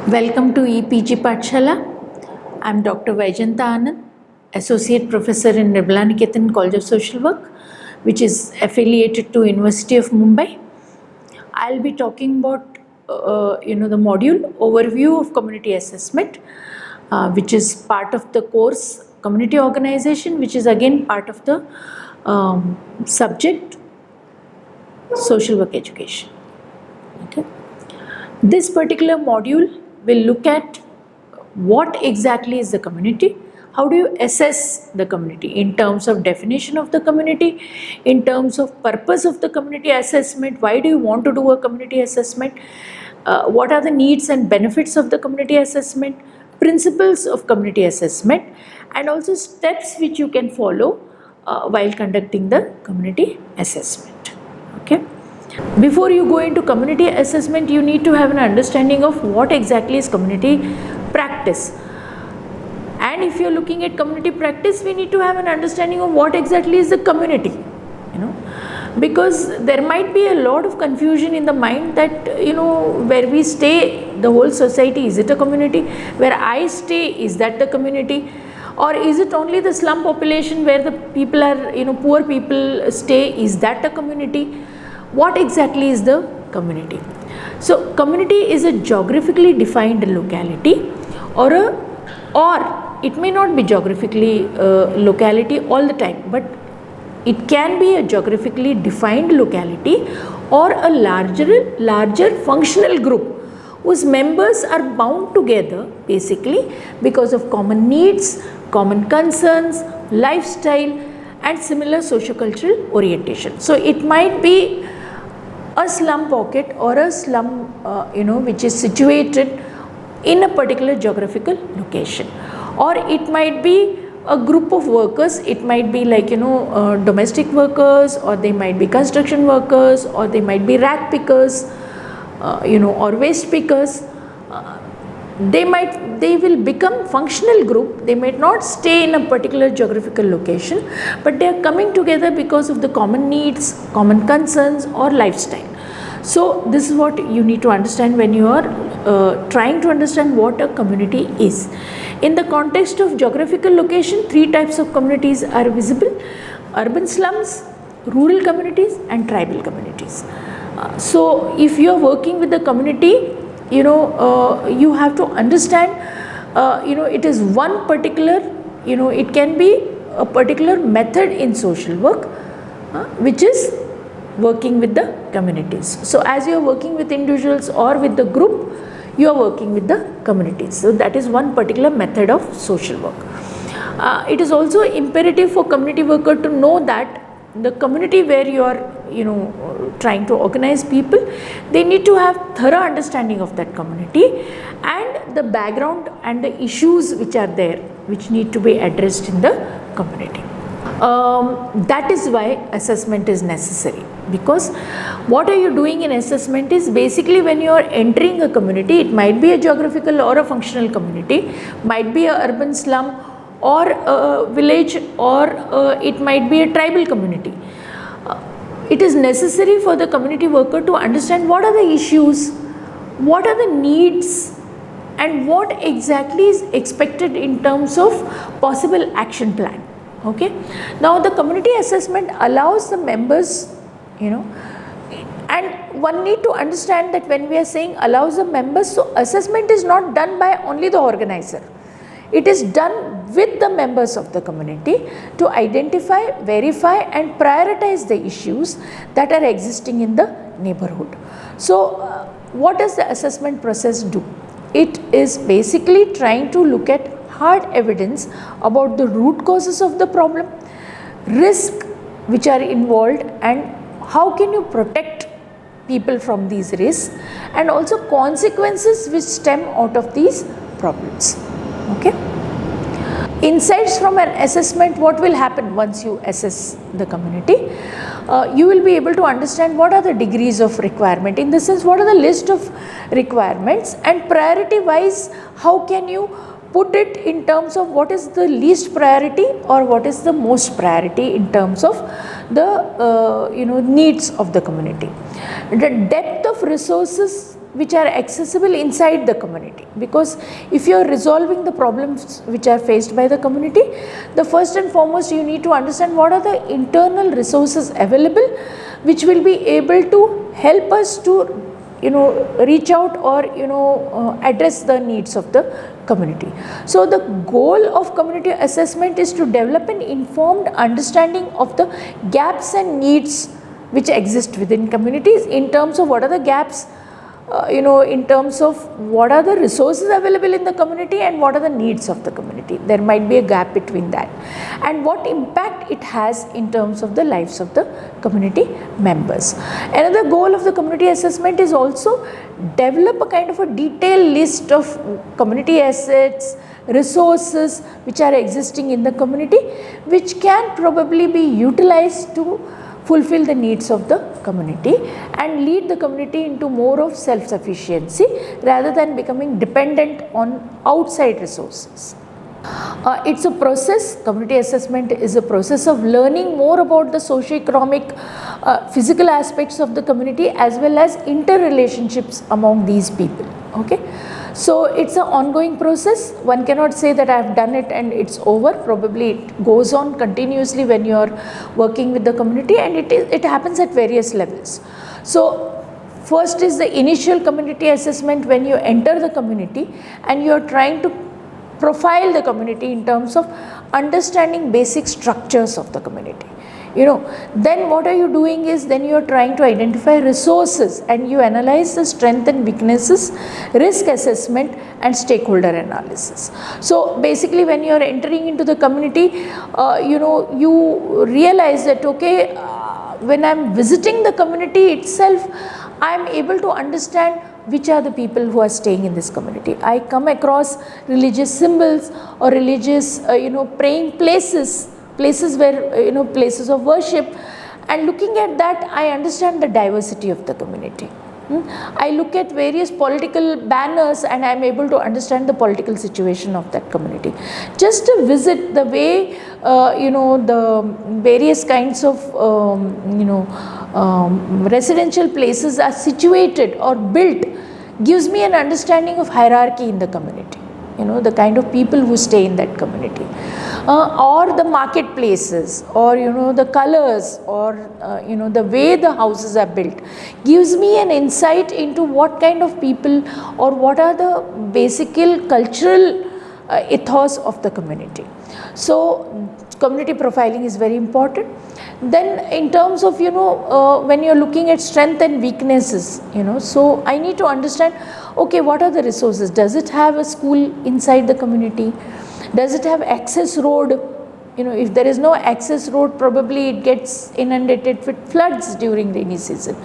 Welcome to EPG Pathshala. I am Dr. Vaijanta Anand, Associate Professor in Nirmala Niketan College of Social Work, which is affiliated to University of Mumbai. I'll be talking about the module overview of community assessment, which is part of the course community organization, which is again part of the subject social work education. Okay. This particular module will look at what exactly is the community, how do you assess the community in terms of definition of the community, in terms of purpose of the community assessment, why do you want to do a community assessment, what are the needs and benefits of the community assessment, principles of community assessment, and also steps which you can follow while conducting the community assessment. Okay. Before you go into community assessment, you need to have an understanding of what exactly is community practice. And if you're looking at community practice, we need to have an understanding of what exactly is the community, because there might be a lot of confusion in the mind that, where we stay, the whole society, is it a community? Where I stay, is that the community? Or is it only the slum population where the people are, poor people stay, is that a community? What exactly is the community? So community is a geographically defined locality, or it may not be geographically locality all the time, but it can be a geographically defined locality or a larger functional group whose members are bound together basically because of common needs, common concerns, lifestyle and similar sociocultural orientation. So it might be a slum pocket or a slum which is situated in a particular geographical location, or it might be a group of workers. It might be like domestic workers, or they might be construction workers, or they might be rag pickers, or waste pickers. They will become functional group. They might not stay in a particular geographical location, but they are coming together because of the common needs, common concerns or lifestyle. So this is what you need to understand when you are trying to understand what a community is. In the context of geographical location, three types of communities are visible: urban slums, rural communities and tribal communities. So if you are working with the community, you have to understand, it is one particular, it can be a particular method in social work, which is working with the communities. So as you are working with individuals or with the group, you are working with the communities. So that is one particular method of social work. It is also imperative for community worker to know that the community where you are trying to organize people, they need to have thorough understanding of that community and the background and the issues which are there, which need to be addressed in the community. That is why assessment is necessary, because what are you doing in assessment is basically when you are entering a community, it might be a geographical or a functional community, might be a urban slum or a village, or it might be a tribal community. It is necessary for the community worker to understand what are the issues, what are the needs and what exactly is expected in terms of possible action plan. Okay. Now the community assessment allows the members, and one need to understand that when we are saying allows the members, so assessment is not done by only the organizer. It is done with the members of the community to identify, verify and prioritize the issues that are existing in the neighborhood. So what does the assessment process do? It is basically trying to look at hard evidence about the root causes of the problem, risk which are involved and how can you protect people from these risks, and also consequences which stem out of these problems. Okay. Insights from an assessment: what will happen once you assess the community? You will be able to understand what are the degrees of requirement, in the sense what are the list of requirements, and priority wise how can you put it in terms of what is the least priority or what is the most priority in terms of the needs of the community. The depth of resources which are accessible inside the community, because if you are resolving the problems which are faced by the community, the first and foremost you need to understand what are the internal resources available which will be able to help us to reach out or address the needs of the community. So the goal of community assessment is to develop an informed understanding of the gaps and needs which exist within communities, in terms of what are the gaps, in terms of what are the resources available in the community and what are the needs of the community. There might be a gap between that, and what impact it has in terms of the lives of the community members. Another goal of the community assessment is also develop a kind of a detailed list of community assets, resources which are existing in the community, which can probably be utilized to fulfill the needs of the community and lead the community into more of self-sufficiency rather than becoming dependent on outside resources. It's a process. Community assessment is a process of learning more about the socio-economic, physical aspects of the community as well as interrelationships among these people. Okay. So it's an ongoing process. One cannot say that I have done it and it's over. Probably it goes on continuously when you are working with the community, and it happens at various levels. So first is the initial community assessment, when you enter the community and you are trying to profile the community in terms of understanding basic structures of the community. Then what are you doing is, then you are trying to identify resources and you analyze the strength and weaknesses, risk assessment and stakeholder analysis. So basically when you are entering into the community, you realize that okay, when I am visiting the community itself, I am able to understand which are the people who are staying in this community. I come across religious symbols or religious praying places where places of worship, and looking at that I understand the diversity of the community. I look at various political banners and I am able to understand the political situation of that community. Just to visit the way the various kinds of residential places are situated or built gives me an understanding of hierarchy in the community. The kind of people who stay in that community, or the marketplaces, or the colors, or the way the houses are built, gives me an insight into what kind of people or what are the basic cultural ethos of the community. So community profiling is very important. Then in terms of when you are looking at strength and weaknesses, so I need to understand, okay, what are the resources? Does it have a school inside the community? Does it have access road? If there is no access road, probably it gets inundated with floods during rainy season,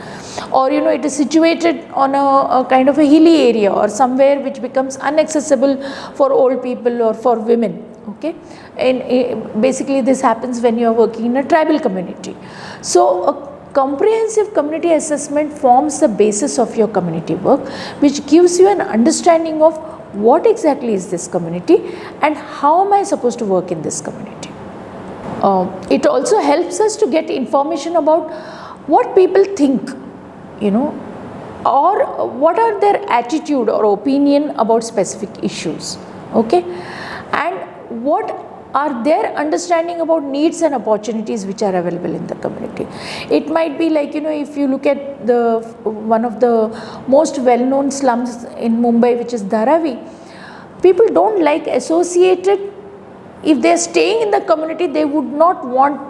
or it is situated on a kind of a hilly area or somewhere which becomes inaccessible for old people or for women. Okay, and basically this happens when you are working in a tribal community. So a comprehensive community assessment forms the basis of your community work, which gives you an understanding of what exactly is this community and how am I supposed to work in this community. It also helps us to get information about what people think, or what are their attitude or opinion about specific issues. Okay, and what are their understanding about needs and opportunities which are available in the community. It might be like, if you look at one of the most well-known slums in Mumbai, which is Dharavi, people don't like associated. If they are staying in the community, they would not want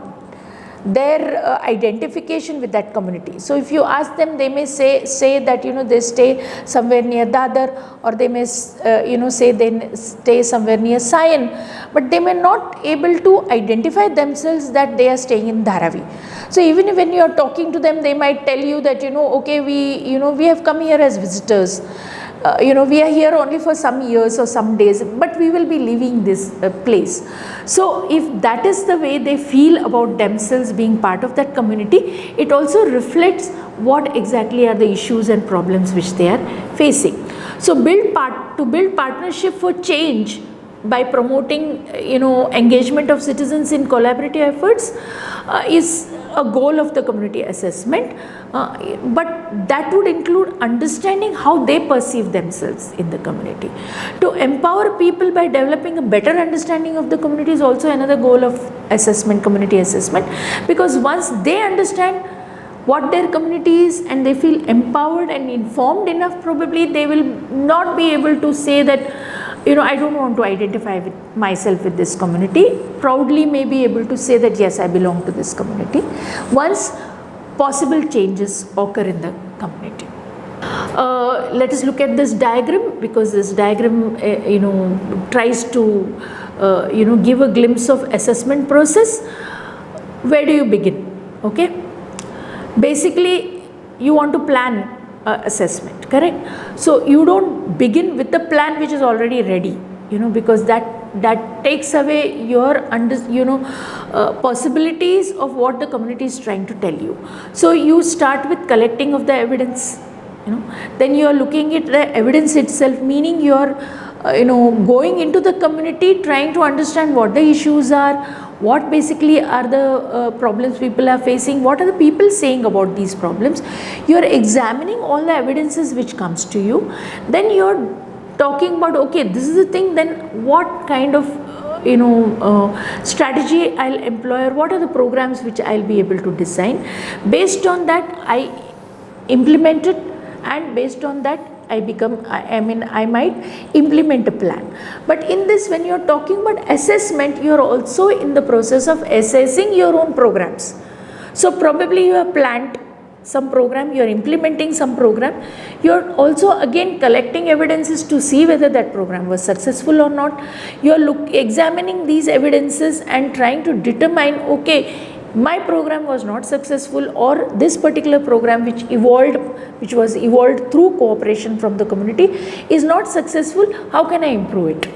their identification with that community. So if you ask them, they may say that they stay somewhere near Dadar, or they may say they stay somewhere near Sion, but they may not able to identify themselves that they are staying in Dharavi. So even when you are talking to them, they might tell you that okay, we have come here as visitors. We are here only for some years or some days, but we will be leaving this place. So if that is the way they feel about themselves being part of that community, it also reflects what exactly are the issues and problems which they are facing. So to build partnership for change by promoting engagement of citizens in collaborative efforts is a goal of the community assessment, but that would include understanding how they perceive themselves in the community. To empower people by developing a better understanding of the community is also another goal of assessment, community assessment, because once they understand what their community is and they feel empowered and informed enough, probably they will not be able to say that, I don't want to identify with myself with this community. Proudly may be able to say that yes, I belong to this community, once possible changes occur in the community. Let us look at this diagram, because this diagram tries to give a glimpse of assessment process. Where do you begin? Okay, basically you want to plan assessment, correct? So you don't begin with the plan which is already ready, because that takes away your possibilities of what the community is trying to tell you. So you start with collecting of the evidence, then you are looking at the evidence itself, meaning you are going into the community, trying to understand what the issues are, what basically are the problems people are facing, what are the people saying about these problems. You are examining all the evidences which comes to you, then you are talking about, okay, this is the thing, then what kind of strategy I'll employ, or what are the programs which I'll be able to design. Based on that I implement it, and based on that I might implement a plan. But in this, when you are talking about assessment, you are also in the process of assessing your own programs. So probably you have planned some program, you are implementing some program, you are also again collecting evidences to see whether that program was successful or not. You are examining these evidences and trying to determine, okay, my program was not successful, or this particular program which was evolved through cooperation from the community is not successful. How can I improve it?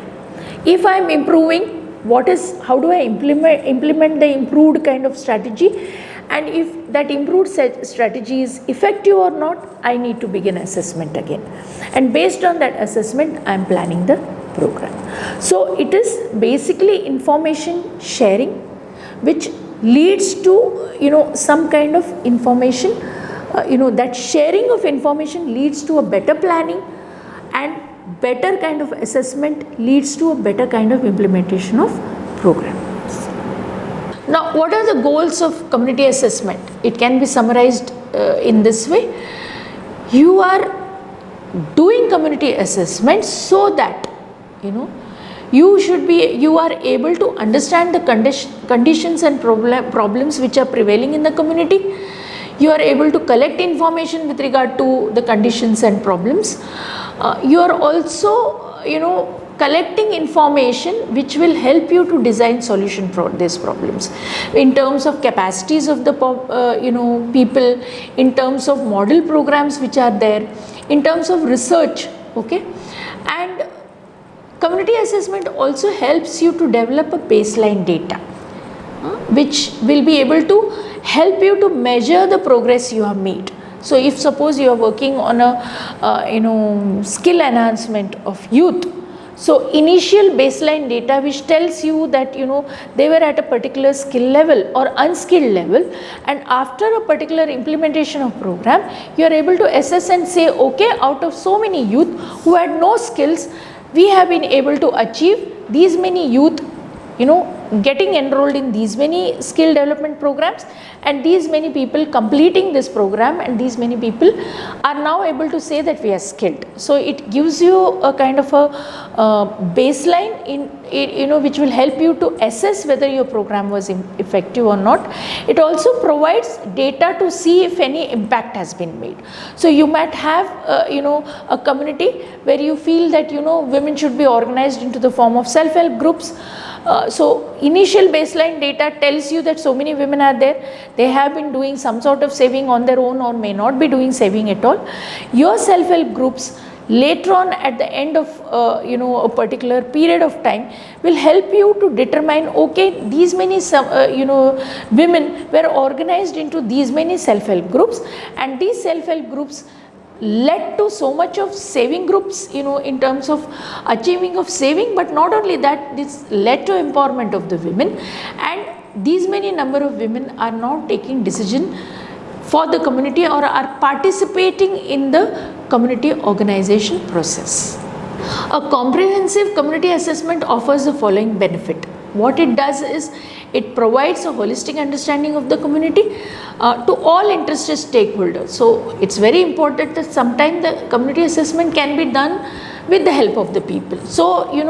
If I am improving, how do I implement the improved kind of strategy? And if that improved strategy is effective or not, I need to begin assessment again. And based on that assessment, I am planning the program. So it is basically information sharing, which leads to some kind of information, that sharing of information leads to a better planning, and better kind of assessment leads to a better kind of implementation of programs. Now, what are the goals of community assessment? It can be summarized in this way. You are doing community assessment so that you are able to understand the conditions and problems which are prevailing in the community. You are able to collect information with regard to the conditions and problems. You are also collecting information which will help you to design solution for these problems, in terms of capacities of the people, in terms of model programs which are there, in terms of research. Okay, and community assessment also helps you to develop a baseline data, which will be able to help you to measure the progress you have made. So if suppose you are working on a skill enhancement of youth, so initial baseline data which tells you that they were at a particular skill level or unskilled level, and after a particular implementation of program, you are able to assess and say, okay, out of so many youth who had no skills, we have been able to achieve these many youth getting enrolled in these many skill development programs, and these many people completing this program, and these many people are now able to say that we are skilled. So it gives you a kind of a baseline which will help you to assess whether your program was effective or not. It also provides data to see if any impact has been made. So you might have a community where you feel that women should be organized into the form of self-help groups. So initial baseline data tells you that so many women are there, they have been doing some sort of saving on their own or may not be doing saving at all. Your self-help groups later on at the end of a particular period of time will help you to determine, okay, these many women were organized into these many self-help groups, and these self-help groups led to so much of saving groups in terms of achieving of saving. But not only that, this led to empowerment of the women, and these many number of women are not taking decision for the community or are participating in the community organization process. A comprehensive community assessment offers the following benefit. What it does is it provides a holistic understanding of the community to all interested stakeholders. So it's very important that sometimes the community assessment can be done with the help of the people. So in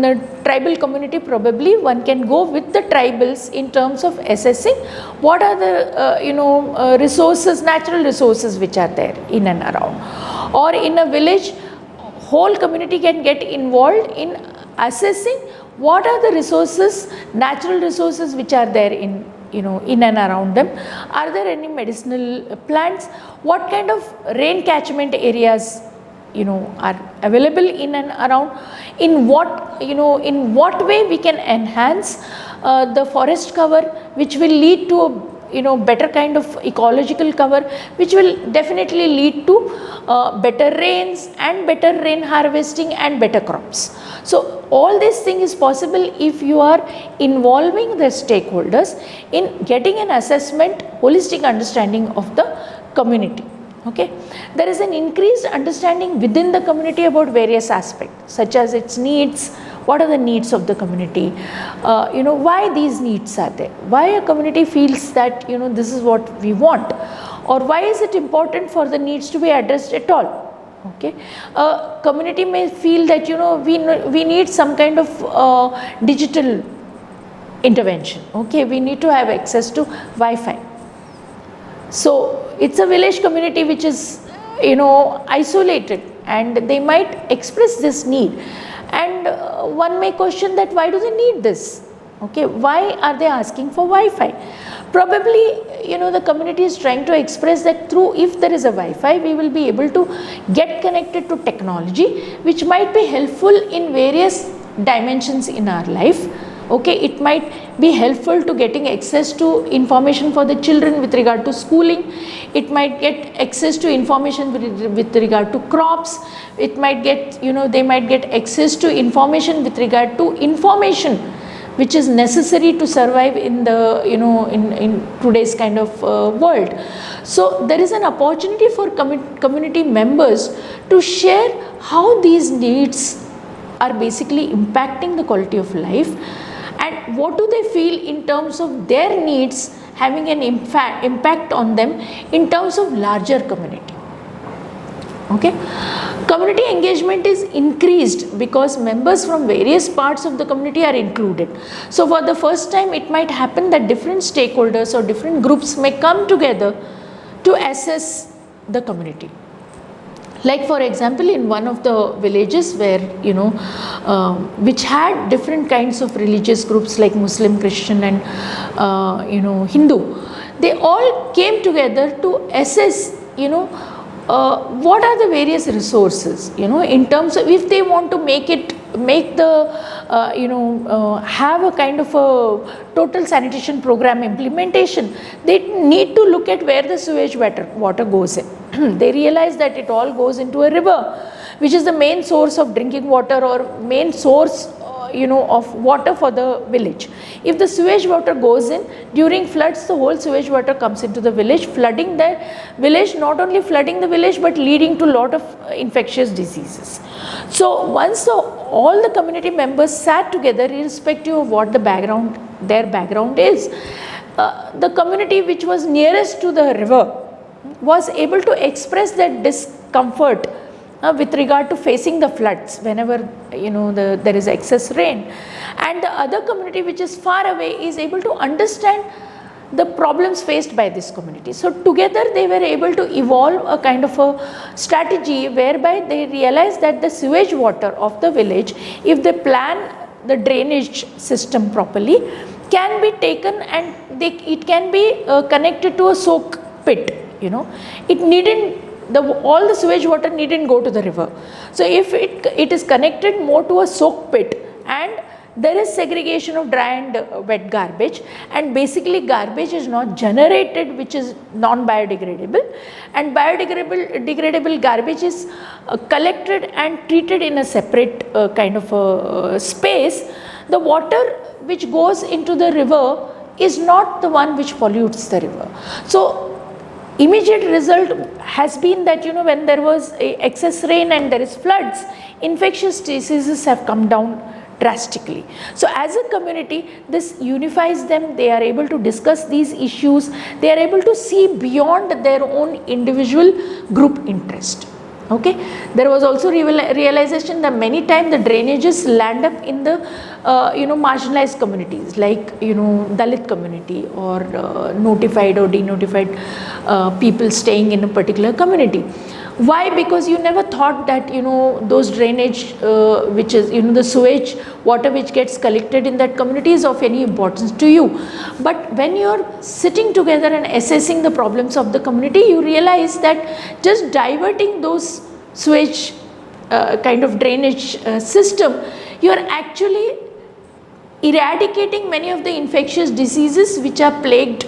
the tribal community, probably one can go with the tribals in terms of assessing what are the resources, natural resources which are there in and around. Or in a village, whole community can get involved in assessing what are the resources, natural resources which are there in and around them. Are there any medicinal plants? What kind of rain catchment areas are available in and around? In what way we can enhance the forest cover, which will lead to a better kind of ecological cover, which will definitely lead to better rains and better rain harvesting and better crops. So all this thing is possible if you are involving the stakeholders in getting an assessment, holistic understanding of the community. Okay, there is an increased understanding within the community about various aspects, such as its needs. What are the needs of the community? Why these needs are there? Why a community feels that this is what we want, or why is it important for the needs to be addressed at all? Okay, a community may feel that we need some kind of digital intervention. Okay, we need to have access to Wi-Fi. So it's a village community which is isolated, and they might express this need, and one may question that why do they need this? Okay, why are they asking for Wi-Fi? Probably the community is trying to express that through, if there is a Wi-Fi, we will be able to get connected to technology which might be helpful in various dimensions in our life. Okay, it might be helpful to getting access to information for the children with regard to schooling. It might get access to information with regard to crops. It might get, they might get access to information with regard to information which is necessary to survive in the, in today's kind of world. So there is an opportunity for community members to share how these needs are basically impacting the quality of life, and what do they feel in terms of their needs having an impact on them in terms of larger community. Okay, community engagement is increased because members from various parts of the community are included. So for the first time, it might happen that different stakeholders or different groups may come together to assess the community. Like for example, in one of the villages where which had different kinds of religious groups like Muslim, Christian and Hindu, they all came together to assess what are the various resources, in terms of if they want to have a kind of a total sanitation program implementation, they need to look at where the sewage water goes in. They realize that it all goes into a river, which is the main source of drinking water or main source of water for the village. If the sewage water goes in during floods, the whole sewage water comes into the village, flooding the village, not only flooding the village but leading to a lot of infectious diseases. So once all the community members sat together, irrespective of what their background is, the community which was nearest to the river was able to express their discomfort with regard to facing the floods whenever there is excess rain, and the other community which is far away is able to understand the problems faced by this community. So together they were able to evolve a kind of a strategy whereby they realized that the sewage water of the village, if they plan the drainage system properly, can be taken and it can be connected to a soak pit. It needn't, all the sewage water needn't go to the river. So if it is connected more to a soak pit, and there is segregation of dry and wet garbage, and basically garbage is not generated which is non-biodegradable, and biodegradable garbage is collected and treated in a separate kind of space. The water which goes into the river is not the one which pollutes the river. So immediate result has been that, you know, when there was excess rain and there is floods, infectious diseases have come down drastically. So as a community, this unifies them. They are able to discuss these issues. They are able to see beyond their own individual group interest. Okay, there was also realization that many times the drainages land up in the marginalized communities, like, you know, Dalit community or notified or denotified people staying in a particular community. Why? Because you never thought that, you know, those drainage which is, you know, the sewage water which gets collected in that community is of any importance to you. But when you are sitting together and assessing the problems of the community, you realize that just diverting those sewage kind of drainage system, you are actually eradicating many of the infectious diseases which are plagued,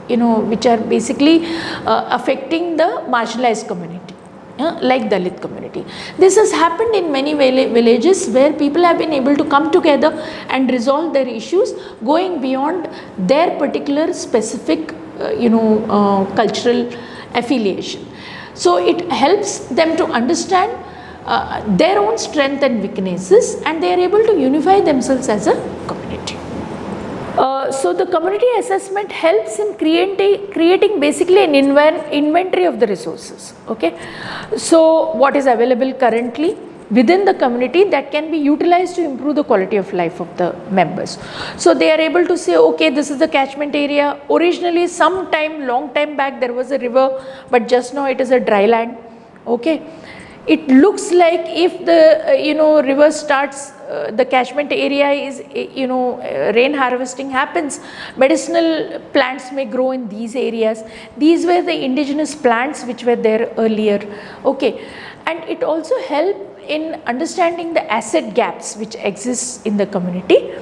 you know, which are basically affecting the marginalized community. Like Dalit community. This has happened in many villages where people have been able to come together and resolve their issues going beyond their particular specific cultural affiliation. So it helps them to understand their own strength and weaknesses, and they are able to unify themselves as a community. So the community assessment helps in creating basically an inventory of the resources. Okay, so what is available currently within the community that can be utilized to improve the quality of life of the members. So they are able to say, okay, this is the catchment area. Originally, long time back, there was a river, but just now it is a dry land. Okay, it looks like if the river starts, the catchment area is, rain harvesting happens, medicinal plants may grow in these areas. These were the indigenous plants which were there earlier. Okay, and it also helped in understanding the asset gaps which exist in the community,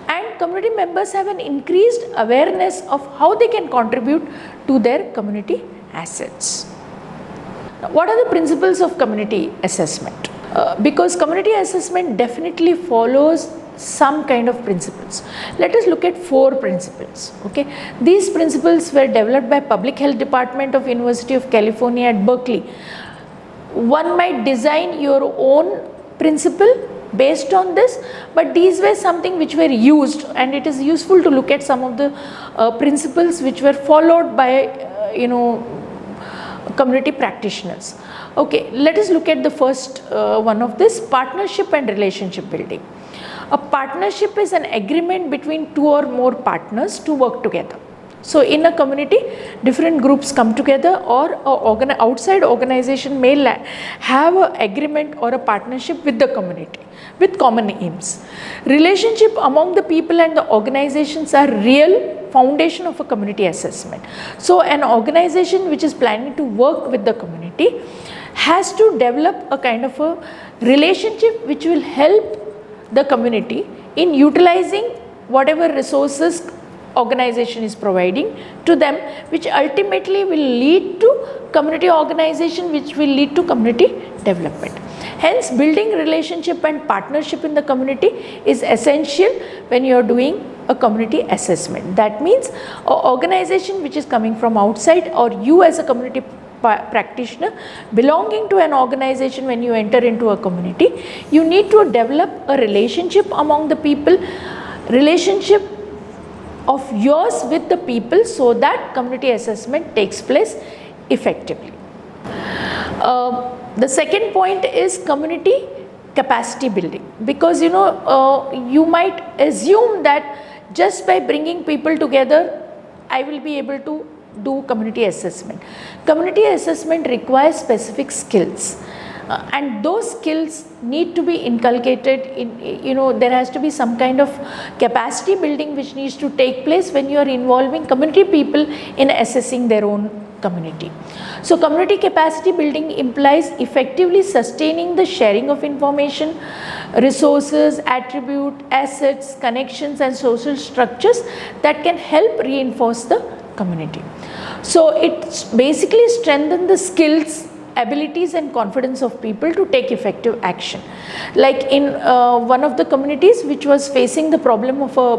and community members have an increased awareness of how they can contribute to their community assets. Now, what are the principles of community assessment? Because community assessment definitely follows some kind of principles. Let us look at 4 principles. Okay, these principles were developed by Public Health Department of University of California at Berkeley. One might design your own principle based on this, but these were something which were used, and it is useful to look at some of the principles which were followed by community practitioners. Okay, let us look at the first one of this: partnership and relationship building. A partnership is an agreement between 2 or more partners to work together. So in a community, different groups come together, or outside organization may have an agreement or a partnership with the community with common aims. Relationship among the people and the organizations are real foundation of a community assessment. So an organization which is planning to work with the community has to develop a kind of a relationship which will help the community in utilizing whatever resources organization is providing to them, which ultimately will lead to community organization, which will lead to community development. Hence, building relationship and partnership in the community is essential when you are doing a community assessment. That means an organization which is coming from outside, or you as a community practitioner belonging to an organization, when you enter into a community, you need to develop a relationship among the people, relationship of yours with the people, so that community assessment takes place effectively. The second point is community capacity building, because you might assume that just by bringing people together I will be able to do community assessment. Community assessment requires specific skills, and those skills need to be inculcated in, there has to be some kind of capacity building which needs to take place when you are involving community people in assessing their own community. So community capacity building implies effectively sustaining the sharing of information, resources, attribute, assets, connections and social structures that can help reinforce the community. So it basically strengthens the skills abilities and confidence of people to take effective action. Like in one of the communities which was facing the problem of a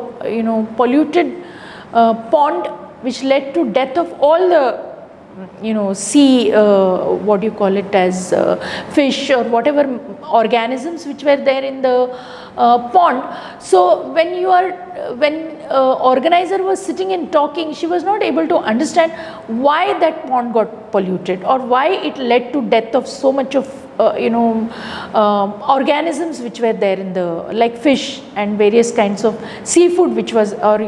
polluted pond, which led to death of all the sea, what do you call it, as fish or whatever organisms which were there in the pond. So when organizer was sitting and talking, she was not able to understand why that pond got polluted or why it led to death of so much of organisms which were there in the, like fish and various kinds of seafood which was, or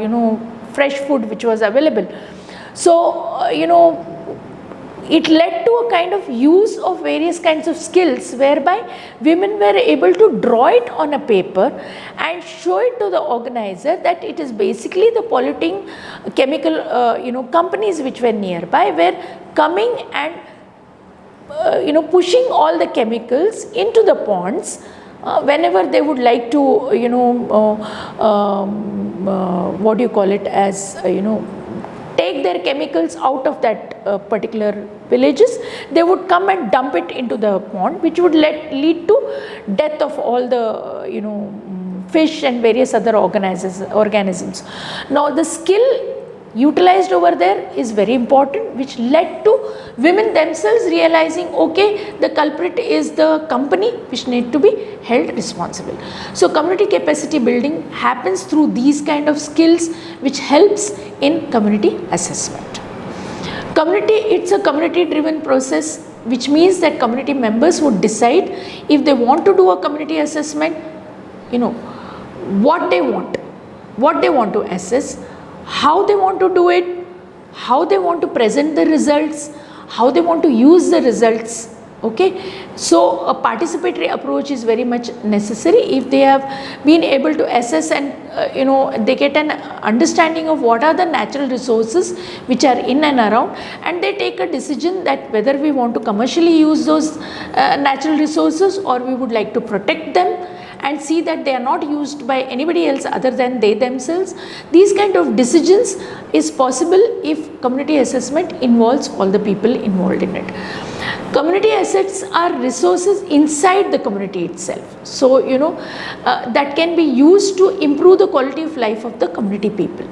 fresh food which was available. So it led to a kind of use of various kinds of skills whereby women were able to draw it on a paper and show it to the organizer that it is basically the polluting chemical companies which were nearby were coming and pushing all the chemicals into the ponds whenever they would like to what do you call it, as take their chemicals out of that particular villages, they would come and dump it into the pond, which would lead to death of all the fish and various other organisms. Now the skill utilized over there is very important, which led to women themselves realizing, okay, the culprit is the company which need to be held responsible. So community capacity building happens through these kind of skills, which helps in community assessment. Community, it's a community driven process, which means that community members would decide if they want to do a community assessment, what they want to assess, how they want to do it, how they want to present the results, how they want to use the results. Okay, so a participatory approach is very much necessary. If they have been able to assess and they get an understanding of what are the natural resources which are in and around, and they take a decision that whether we want to commercially use those natural resources or we would like to protect them and see that they are not used by anybody else other than they themselves. These kind of decisions is possible if community assessment involves all the people involved in it. Community assets are resources inside the community itself. So, that can be used to improve the quality of life of the community people.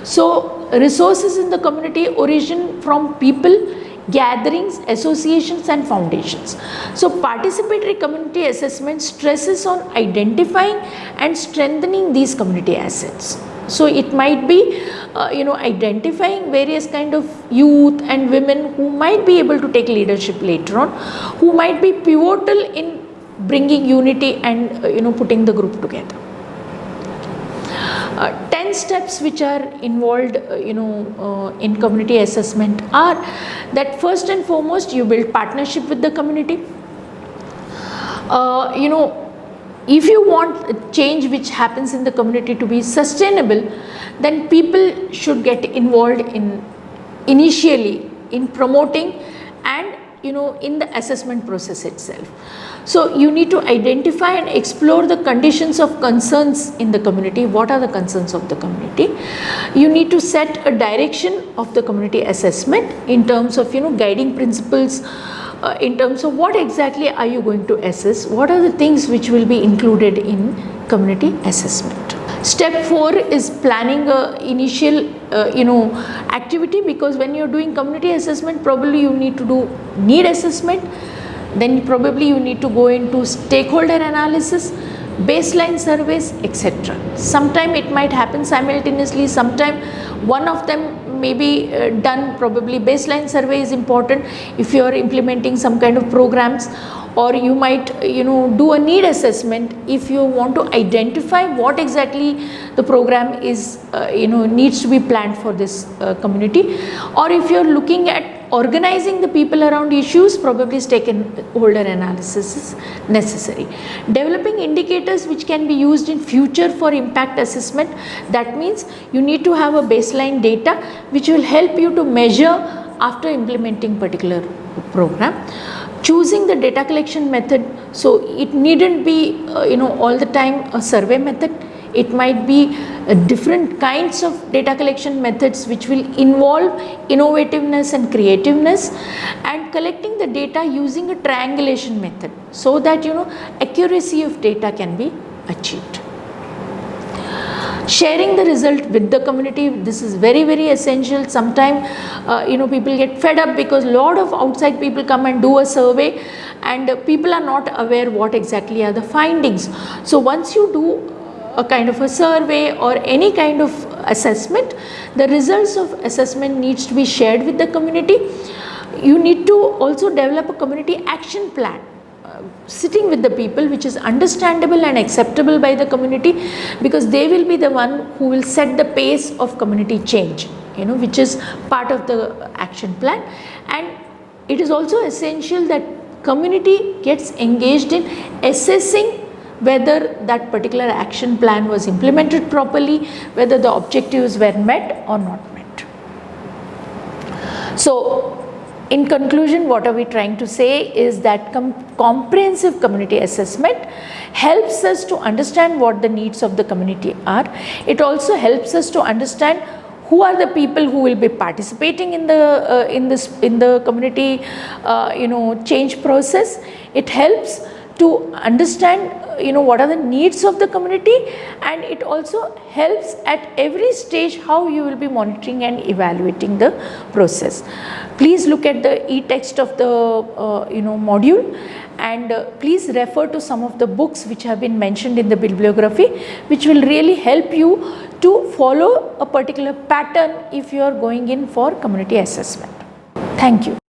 So, resources in the community origin from people, gatherings, associations and foundations. So participatory community assessment stresses on identifying and strengthening these community assets. So it might be identifying various kind of youth and women who might be able to take leadership later on, who might be pivotal in bringing unity and putting the group together. 10 steps which are involved in community assessment are that first and foremost you build partnership with the community. If you want change which happens in the community to be sustainable, then people should get involved initially in promoting and in the assessment process itself. So you need to identify and explore the conditions of concerns in the community. What are the concerns of the community? You need to set a direction of the community assessment in terms of guiding principles, in terms of what exactly are you going to assess, what are the things which will be included in community assessment. Step 4 is planning a initial activity, because when you're doing community assessment, probably you need to do need assessment, then probably you need to go into stakeholder analysis, baseline surveys, etc. Sometime it might happen simultaneously, sometime one of them may be done. Probably baseline survey is important if you are implementing some kind of programs, or you might do a need assessment if you want to identify what exactly the program is needs to be planned for this community, or if you are looking at organizing the people around issues, probably stakeholder analysis is necessary. Developing indicators which can be used in future for impact assessment, that means you need to have a baseline data which will help you to measure after implementing particular program. Choosing the data collection method, so it needn't be all the time a survey method. it might be different kinds of data collection methods which will involve innovativeness and creativeness, and collecting the data using a triangulation method so that accuracy of data can be achieved. Sharing the result with the community, this is very, very essential. Sometimes people get fed up because lot of outside people come and do a survey, and people are not aware what exactly are the findings. So once you do a kind of a survey or any kind of assessment, the results of assessment needs to be shared with the community. You need to also develop a community action plan, sitting with the people, which is understandable and acceptable by the community, because they will be the one who will set the pace of community change, which is part of the action plan. And it is also essential that community gets engaged in assessing whether that particular action plan was implemented properly, whether the objectives were met or not met. So in conclusion, what are we trying to say is that comprehensive community assessment helps us to understand what the needs of the community are. It also helps us to understand who are the people who will be participating in the community change process. It helps to understand what are the needs of the community, and it also helps at every stage how you will be monitoring and evaluating the process. Please look at the e-text of the module, and please refer to some of the books which have been mentioned in the bibliography, which will really help you to follow a particular pattern if you are going in for community assessment. Thank you.